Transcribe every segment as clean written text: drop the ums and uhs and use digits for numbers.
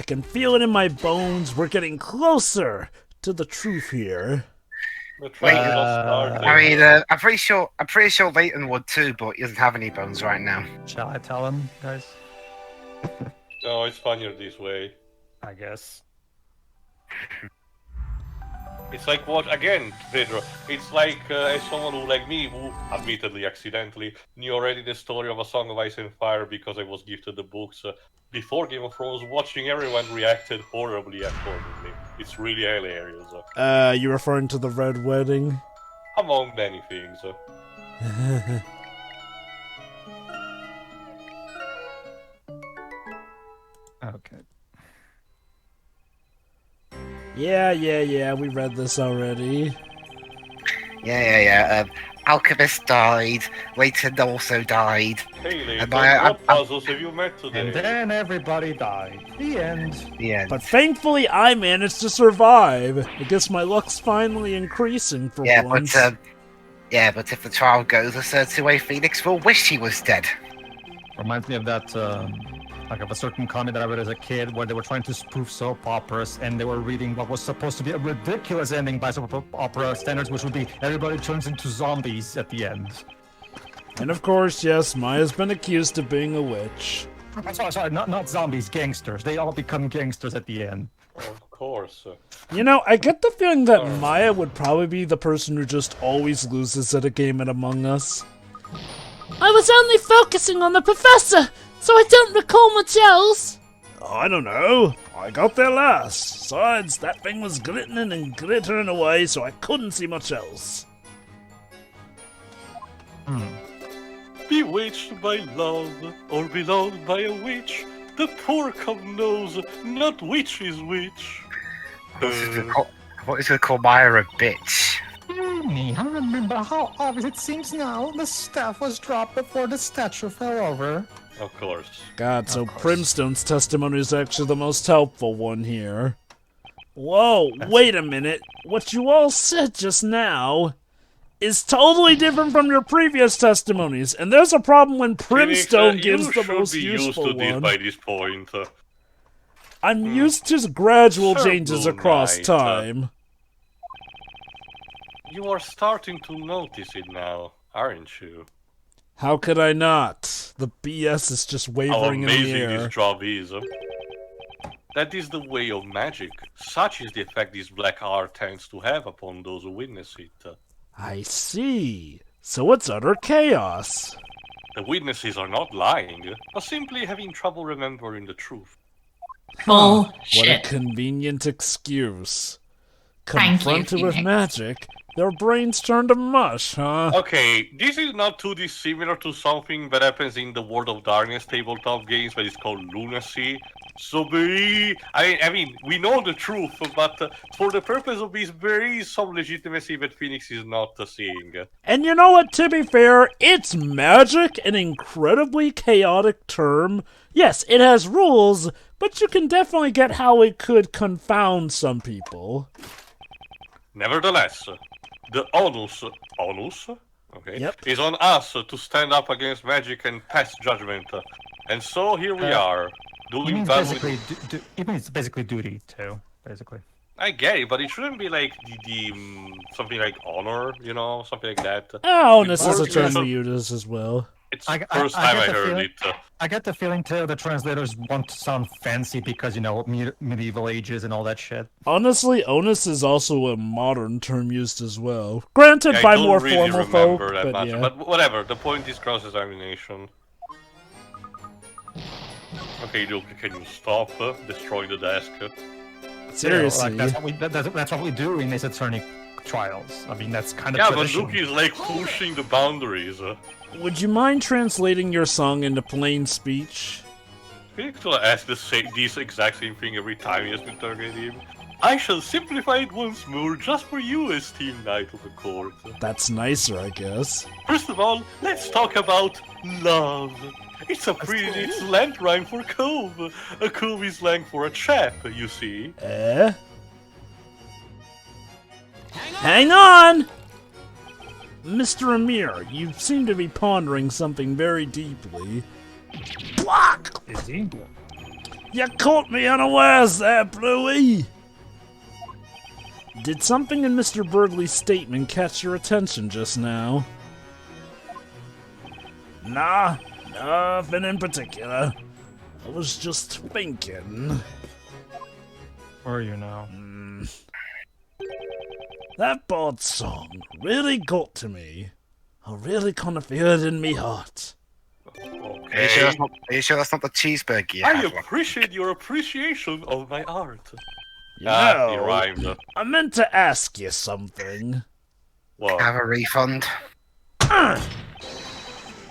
I can feel it in my bones. We're getting closer to the truth here. The trial just started. I mean, I'm pretty sure Layton would too, but he doesn't have any bones right now. Shall I tell him, guys? No, it's funnier this way. I guess. It's like what, again, Pedro, it's like as someone who, like me, who admittedly accidentally knew already the story of A Song of Ice and Fire because I was gifted the books before Game of Thrones, watching everyone reacted horribly accordingly. It's really hilarious. You referring to the Red Wedding? Among many things. Okay. Yeah, we read this already. Yeah. Alchemist died. Layton also died. Hey, Layton, And what puzzles have you met today? And then everybody died. The end. The end. But thankfully, I managed to survive. I guess my luck's finally increasing for once. But if the trial goes a certain way, Phoenix will wish he was dead. Reminds me of that, like of a certain comic that I read as a kid where they were trying to spoof soap operas and they were reading what was supposed to be a ridiculous ending by soap opera standards, which would be everybody turns into zombies at the end. And of course, yes, Maya's been accused of being a witch. Sorry, not zombies, gangsters. They all become gangsters at the end. Of course. You know, I get the feeling that Maya would probably be the person who just always loses at a game at Among Us. I was only focusing on the professor, so I don't recall much else. Oh, I don't know. I got there last. Besides, that thing was glittering and glittering away, so I couldn't see much else. Bewitched by love, or beloved by a witch, the poor cub knows not which is which. What is going to call Maya a bitch? I remember how obvious it seems now. The staff was dropped before the statue fell over. Of course. God, so Primstone's testimony is actually the most helpful one here. Whoa, wait a minute. What you all said just now is totally different from your previous testimonies, and there's a problem when Primstone gives the most useful you should be used to this one. by this point. I'm used to gradual Sir changes Blue across Knight, time. You are starting to notice it now, aren't you? How could I not? The BS is just How wavering in the amazing air. this job is. That is the way of magic. Such is the effect this black art tends to have upon those who witness it. I see. So it's utter chaos. The witnesses are not lying, but simply having trouble remembering the truth. What a Bullshit. convenient excuse. Thank you, Confronted with Phoenix. magic, their brains turn to mush, huh? Okay, this is not too dissimilar to something that happens in the World of Darkness tabletop games, but it's called lunacy. So I mean, we know the truth, but for the purpose of this, there is some legitimacy that Phoenix is not seeing. And you know what, to be fair, it's magic, an incredibly chaotic term. Yes, it has rules, but you can definitely get how it could confound some people. Nevertheless, the onus, okay, Yep. is on us to stand up against magic and pass judgment. And so here we are, It doing means that basically, with... it means basically duty too, basically. I get it, but it shouldn't be like something like honor, you know, something like that. Oh, this is a It's term more- we use as well. It's I- the I- first I time get I the heard feeling- it. I get the feeling too the translators want to sound fancy because, you know, medieval ages and all that shit. Honestly, onus is also a modern term used as well. Granted, I by don't more really formal folk, remember that but much, yeah. but whatever. The point is cross-examination. Okay, Luke, can you stop destroying the desk? Seriously. You know, like, that's what we do in Ace Attorney trials. I mean, that's kind of Yeah, but tradition. Luke is like pushing the boundaries. Would you mind translating your song into plain speech? Phoenix will ask this exact same thing every time he has to interrogate him. I shall simplify it once more just for you, esteemed Knight of the Court. That's nicer, I guess. First of all, let's talk about love. It's a pretty slang rhyme for cove. A cove is slang for a chap, you see. Eh? Hang on! Mr. Emeer, you seem to be pondering something very deeply. Block! Is he? You caught me unawares there, Bluey! Did something in Mr. Birdley's statement catch your attention just now? Nah, nothing in particular. I was just thinking. Where are you now? That bard song really got to me. I really kind of feel it in me heart. Are you sure that's not the cheeseburger you I had? appreciate your appreciation of my art. You He know, rhymed. I meant to ask you something. Well, Have a refund?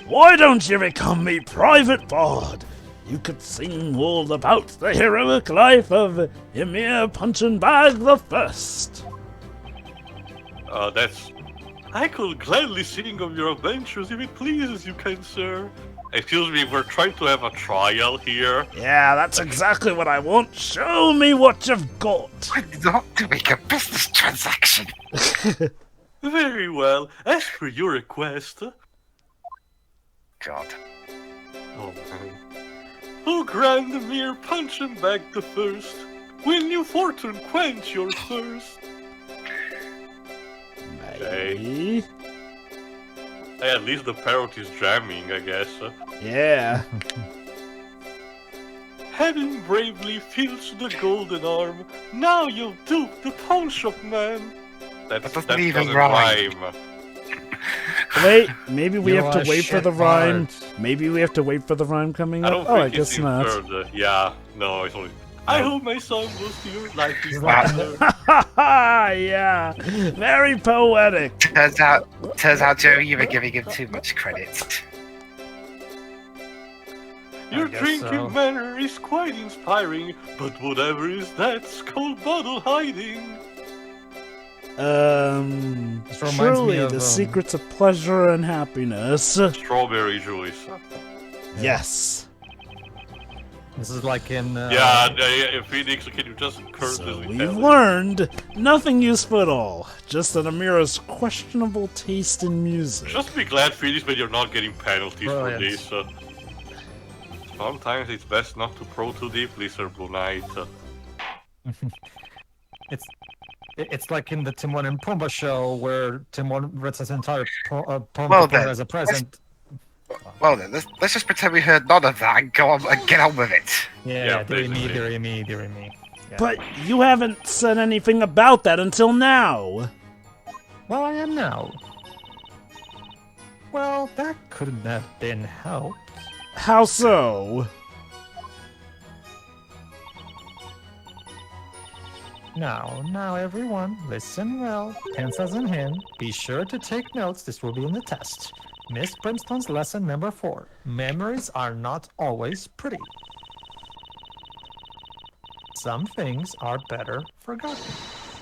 Why don't you become me private bard? You could sing all about the heroic life of Emeer Punchinbag the First. that's... I could gladly sing of your adventures if it pleases you, kind sir. Excuse me, we're trying to have a trial here. Yeah, that's exactly what I want. Show me what you've got. We're not doing a business transaction. Very well, as per your request. God. Oh man. Oh, grand Emeer Punchinbag the First, will new fortune quench your thirst? Maybe. Hey, at least the parrot is jamming, I guess. Yeah. Having bravely filched the golden arm, now you'll dupe the pawn shop man. That doesn't even doesn't rhyme. Wait, maybe we You have to are wait for shit the rhyme. bard. Maybe we have to wait for the rhyme coming I up. don't Oh, I think it's guess not. inferred. Yeah, no, it's only... I hope my song was to your liking. Yeah, very poetic. Turns out, Joe, you were giving him too much credit. Your guess drinking so. manner is quite inspiring, but whatever is that cold bottle hiding? This reminds me Truly, of, the secrets of pleasure and happiness. Strawberry juice. Yes. This is like in. Phoenix, can you just curse So this? we've learned nothing useful at all. Just that Amira's questionable taste in music. Just be glad, Phoenix, when you're not getting penalties for Brilliant. this. Sometimes it's best not to probe too deeply, Sir Blue Knight. It's like in the Timon and Pumbaa show where Timon reads his entire poem Well, to Pumbaa then, as a present. Well then, let's just pretend we heard none of that and go on and get on with it. Yeah, dearie me, basically. dearie me, dearie me. Yeah. But you haven't said anything about that until now. Well, I am now. Well, that couldn't have been helped. How so? Now, everyone, listen well. Pencils in hand. Be sure to take notes. This will be in the test. Miss Brimstone's lesson number 4. Memories are not always pretty. Some things are better forgotten.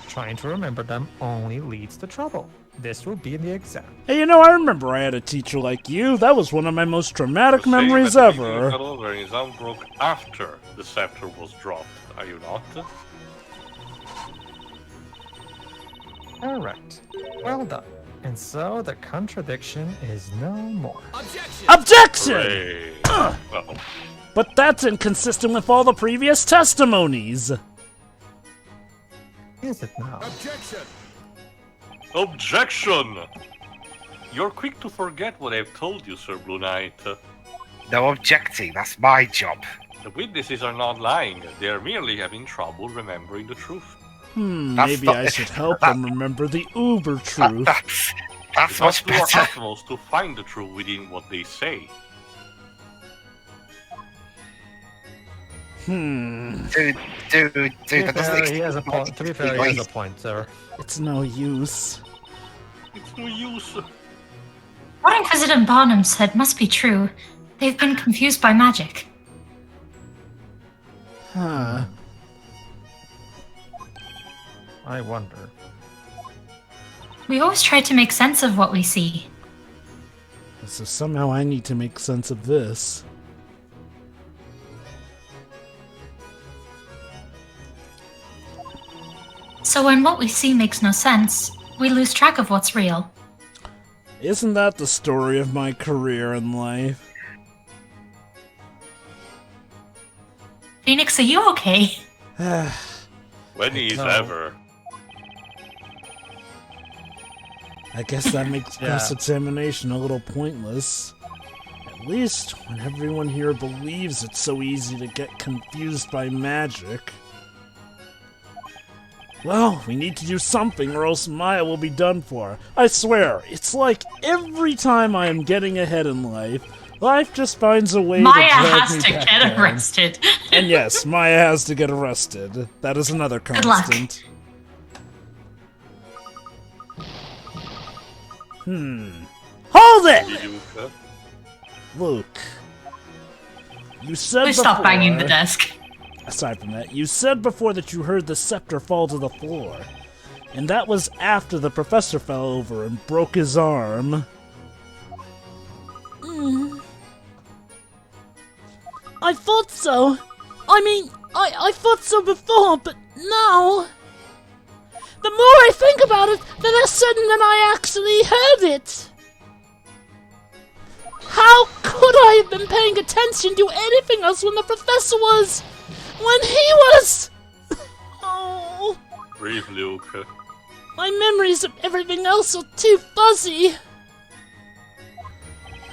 Trying to remember them only leads to trouble. This will be in the exam. Hey, you know, I remember I had a teacher like you. That was one of my most traumatic You're saying memories that the ever. got over his arm broke after the scepter was dropped, are you not? Alright. Well done. And so the contradiction is no more. Objection! Hooray. Uh-oh. But that's inconsistent with all the previous testimonies. Is it now? Objection! You're quick to forget what I've told you, Sir Blue Knight. No objecting, that's my job. The witnesses are not lying. They're merely having trouble remembering the truth. That's Maybe not- I should help them remember the uber truth. That's It's much up to our better. utmost to find the truth within what they say. Dude, To that be doesn't fair, he has a point. To be fair, he has a explain. point, sir. It's no use. It's no use. What Inquisitor Barnum said must be true. They've been confused by magic. Huh. I wonder. We always try to make sense of what we see. So somehow I need to make sense of this. So when what we see makes no sense, we lose track of what's real. Isn't that the story of my career in life? Phoenix are you okay? When he's No. ever. I guess that makes cross-examination a little pointless. At least when everyone here believes it's so easy to get confused by magic. Well, we need to do something or else Maya will be done for. I swear, it's like every time I am getting ahead in life, life just finds a way Maya to drag has me to back get down. arrested. And yes, Maya has to get arrested. That is another Good luck. constant. Hold it! Luke. Luke. You said Please before... stop banging the desk. Aside from that, you said before that you heard the scepter fall to the floor. And that was after the professor fell over and broke his arm. I thought so. I mean, I thought so before, but now... The more I think about it, the less certain that I actually heard it. How could I have been paying attention to anything else when the professor was... when he was... Oh... Breathe, Luke. My memories of everything else are too fuzzy.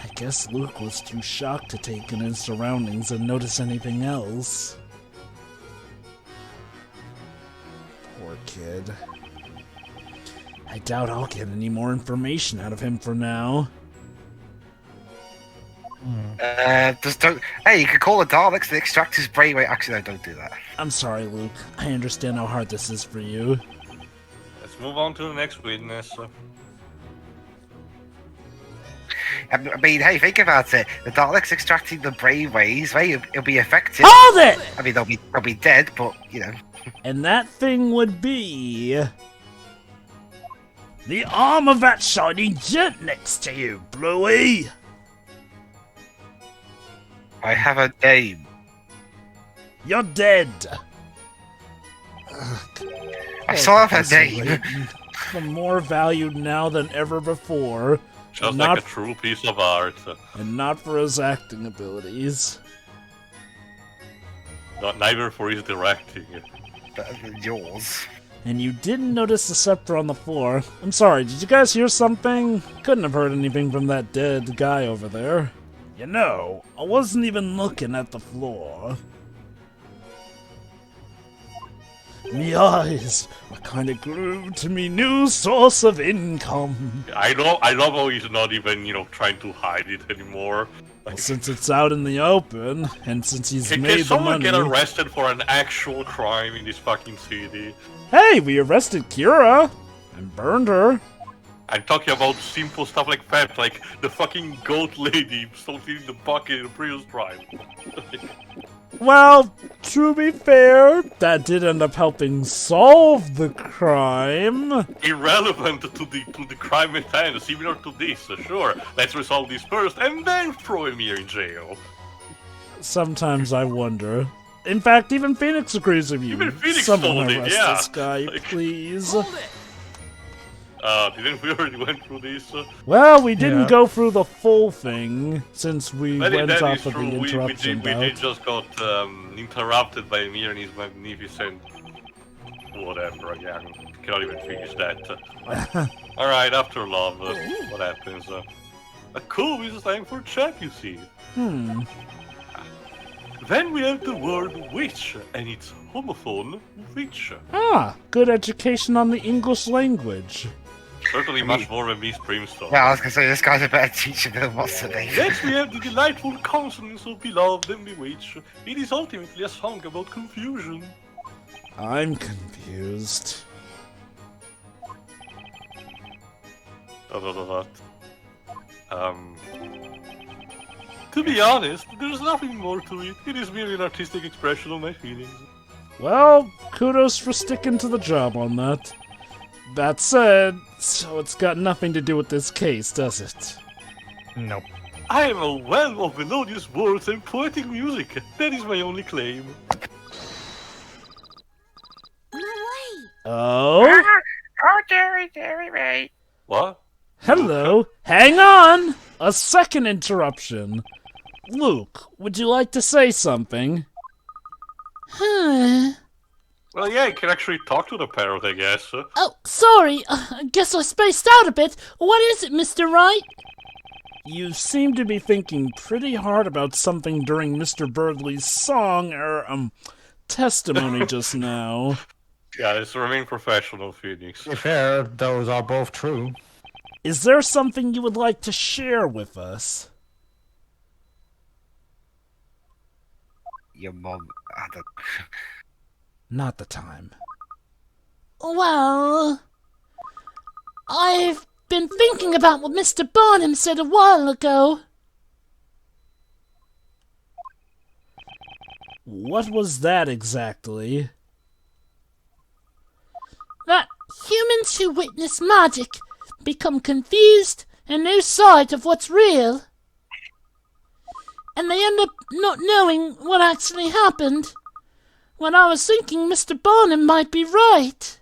I guess Luke was too shocked to take in his surroundings and notice anything else. Poor kid. I doubt I'll get any more information out of him for now. Just don't. Hey, you could call the Daleks to extract his brainwave. Actually, no, don't do that. I'm sorry, Luke. I understand how hard this is for you. Let's move on to the next witness. I mean, hey, think about it. The Daleks extracting the brainwaves, right? It'll be effective. Hold it! I mean, they'll be dead, but you know. And that thing would be... the arm of that shiny gent next to you, Bluey! I have a name. You're dead! I still have a Professor name. Layton. The more valued now than ever before. Just Not- like a true piece of art. And not for his acting abilities. Neither for his directing. Better than yours. And you didn't notice the scepter on the floor. I'm sorry, did you guys hear something? Couldn't have heard anything from that dead guy over there. You know, I wasn't even looking at the floor. Me eyes are kinda glued to me new source of income. I love how he's not even, trying to hide it anymore. Well, since it's out in the open, and since he's Can made the someone money... get arrested for an actual crime in this fucking city? Hey, we arrested Kira! And burned her. I'm talking about simple stuff like that, like the fucking goat lady floating in the bucket in the previous crime. Well, to be fair, that did end up helping solve the crime. Irrelevant to the crime at hand, similar to this, sure. Let's resolve this first and then throw Emeer in jail. Sometimes I wonder. In fact, even Phoenix agrees with you. Even Phoenix Someone told it, arrest yeah. this guy, Like- please. Didn't we already went through this? Well, we didn't Yeah. go through the full thing, since we That went is off of true. the interruption We bout. did just got interrupted by Emeer and his magnificent... whatever, again. Cannot even finish that. Alright, after love, what happens? A coup is time for check, you see. Then we have the word witch, and its homophone, witch. Ah, good education on the English language. Certainly much more than Miss Brimstone. Yeah, I was gonna say this guy's a better teacher than what's the name. Next we have the delightful consonance of beloved and bewitched. It is ultimately a song about confusion. I'm confused. To be honest, there's nothing more to it. It is merely an artistic expression of my feelings. Well, kudos for sticking to the job on that. That said, so it's got nothing to do with this case, does it? Nope. I am a well of melodious words and poetic music. That is my only claim. Oh? Oh, Jerry, Ray. What? Hello? Hang on! A second interruption. Luke, would you like to say something? Well, yeah, you can actually talk to the parrot, I guess. Oh, sorry. I guess I spaced out a bit. What is it, Mr. Wright? You seem to be thinking pretty hard about something during Mr. Birdley's song, testimony just now. Yeah, let's remain professional, Phoenix. To be fair, those are both true. Is there something you would like to share with us? Your mum. I don't. Not the time. Well, I've been thinking about what Mr. Barnum said a while ago. What was that exactly? That humans who witness magic become confused and lose sight of what's real. And they end up not knowing what actually happened. When I was thinking Mr. Barnum might be right.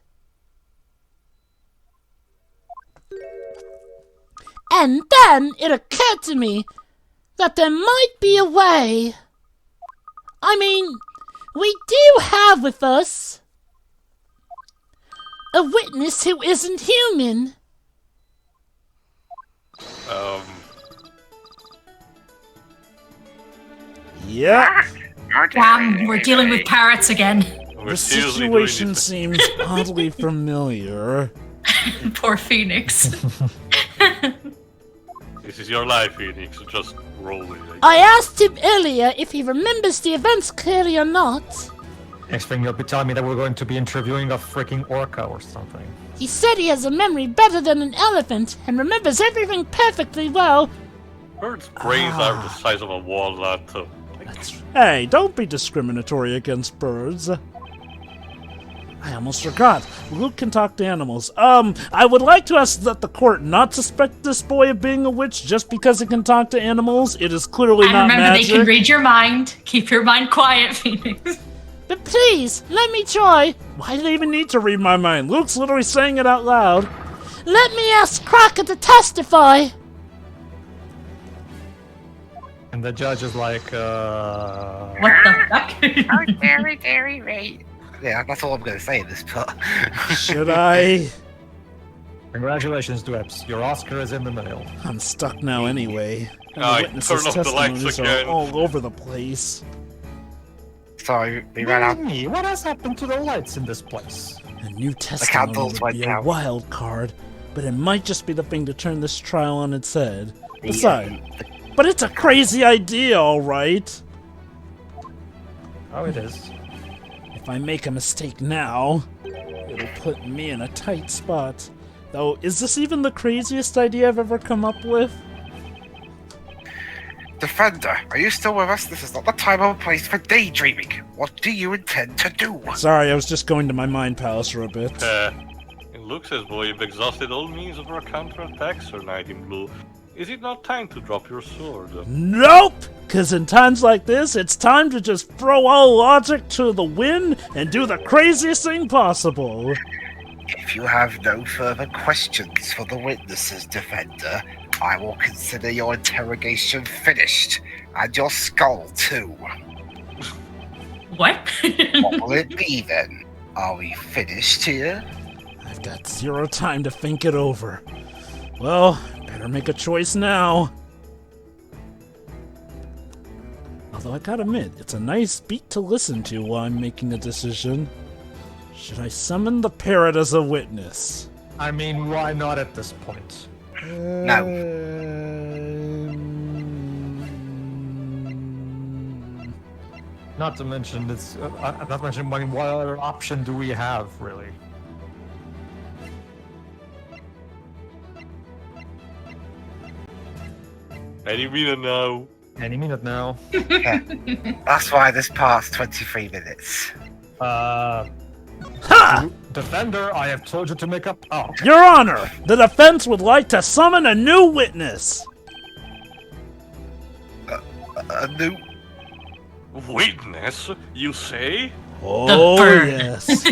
And then it occurred to me that there might be a way. I mean, we do have with us a witness who isn't human. Yeah, We're dealing with parrots again. the situation seems oddly familiar. Poor Phoenix. This is your life, Phoenix. Just roll with it. I asked him earlier if he remembers the events clearly or not. Next thing you'll be telling me that we're going to be interviewing a freaking orca or something. He said he has a memory better than an elephant and remembers everything perfectly well. Birds' brains are the size of a walnut. Hey, don't be discriminatory against birds. I almost forgot. Luke can talk to animals. I would like to ask that the court not suspect this boy of being a witch just because he can talk to animals. It is clearly And not remember, magic. they can read your mind. Keep your mind quiet, Phoenix. But please, let me try. Why do they even need to read my mind? Luke's literally saying it out loud. Let me ask Crocker to testify. And the judge is like, What the fuck? Oh, very right. Yeah, that's all I'm going to say in this part. Should I? Congratulations, Dweps. Your Oscar is in the mail. I'm stuck now anyway. And I the witnesses' turn off the lights testimonies again. are all over the place. So, we ran out. Me, what has happened to the lights in this place? A new testimony candles would be went a out. wild card, but it might just be the thing to turn this trial on its head. Besides, but it's a crazy idea, alright? Oh, it is. If I make a mistake now, it'll put me in a tight spot. Though, is this even the craziest idea I've ever come up with? Defender, are you still with us? This is not the time or place for daydreaming. What do you intend to do? Sorry, I was just going to my mind palace for a bit. It looks as though you've exhausted all means of our counterattack, Sir Knight in Blue. Is it not time to drop your sword? Nope! Cause in times like this, it's time to just throw all logic to the wind and do the craziest thing possible. If you have no further questions for the witnesses, Defender, I will consider your interrogation finished, and your skull too. What? What will it be then? Are we finished here? I've got zero time to think it over. Well, better make a choice now. Although I gotta admit, it's a nice beat to listen to while I'm making a decision. Should I summon the parrot as a witness? I mean, why not at this point? No. Not to mention, not to mention, I mean, what other option do we have, really? Any minute now. Any minute now. That's why this part's 23 minutes. Ha! Defender, I have told you to make up. Oh, Your Honor, the defense would like to summon a new witness. a new. Witness, you say? Oh, bird. yes.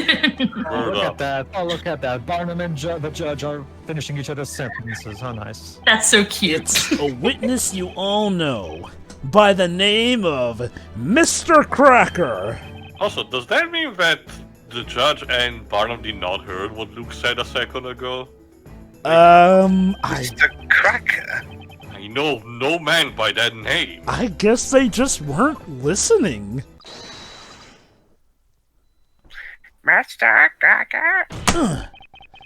Oh, look up. at that. Oh, look at that. Barnum and the judge are finishing each other's sentences. How nice. That's so cute. It's a witness you all know by the name of Mr. Cracker. Also, does that mean that the judge and Barnum did not hear what Luke said a second ago? Mr. Cracker? I know no man by that name. I guess they just weren't listening. Mr. Cracker?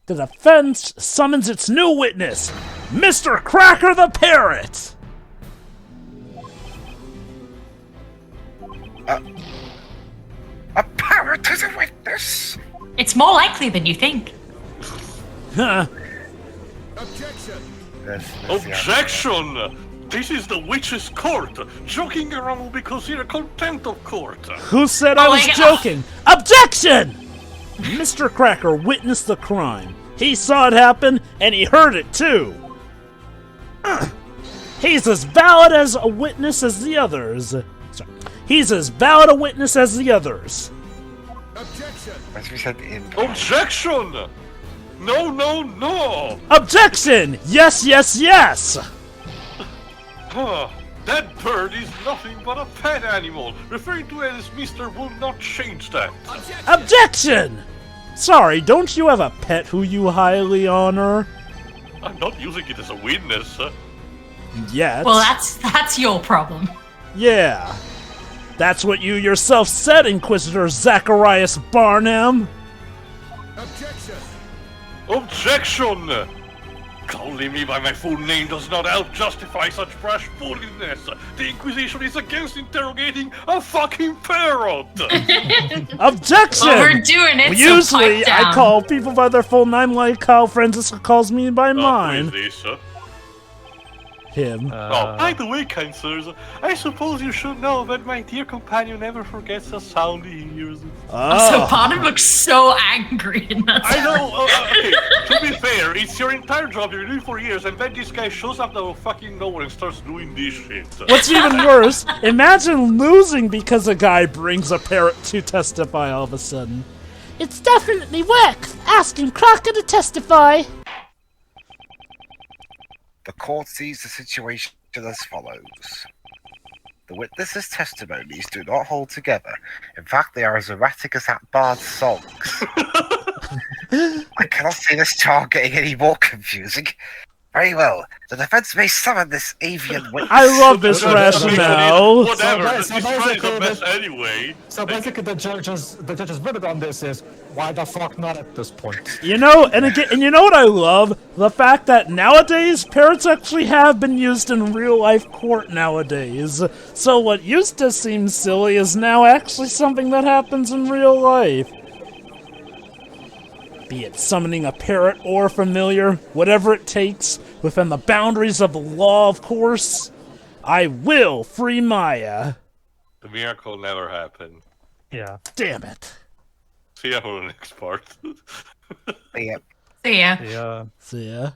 The defense summons its new witness, Mr. Cracker the Parrot! A parrot as a witness? It's more likely than you think. Huh. Objection! This is the witch's court. Joking around will be considered contempt of court. Who said I was joking? Objection! Mr. Cracker witnessed the crime. He saw it happen, and he heard it too. He's as valid as a witness as the others. Sorry. He's as valid a witness as the others. As we said in... Objection! No, no, no! Objection! Yes, yes, yes! That bird is nothing but a pet animal. Referring to it as Mr. will not change that. Objection! Sorry, don't you have a pet who you highly honor? I'm not using it as a witness. Yet. Well, that's your problem. Yeah. That's what you yourself said, Inquisitor Zacharias Barnum. Objection! Calling me by my full name does not help justify such brash foolishness. The Inquisition is against interrogating a fucking parrot! Objection! Well, we're doing it, so Usually, pipe down. I call people by their full name like how Francisco calls me by mine. Who is this? Him. By the way, kind sirs, I suppose you should know that my dear companion never forgets a sound he hears. So Barnum looks so angry in that. I know, okay, to be fair, it's your entire job you're doing for years, and then this guy shows up out of fucking nowhere and starts doing this shit. What's even worse, imagine losing because a guy brings a parrot to testify all of a sudden. It's definitely worth asking Cracker to testify. The court sees the situation as follows. The witnesses' testimonies do not hold together. In fact, they are as erratic as that bard's songs. I cannot see this charge getting any more confusing. Very well. The defense may summon this avian witness. I love this rationale. Whatever, So this trial is a basically, mess anyway. So basically, the judge's verdict on this is why the fuck not at this point? You know, and again, and you know what I love? The fact that nowadays parrots actually have been used in real life court nowadays. So what used to seem silly is now actually something that happens in real life. Be it summoning a parrot or familiar, whatever it takes, within the boundaries of the law, of course, I will free Maya. The miracle never happened. Yeah. Damn it. See ya for the next part. Yeah. So yeah. Yeah. See ya.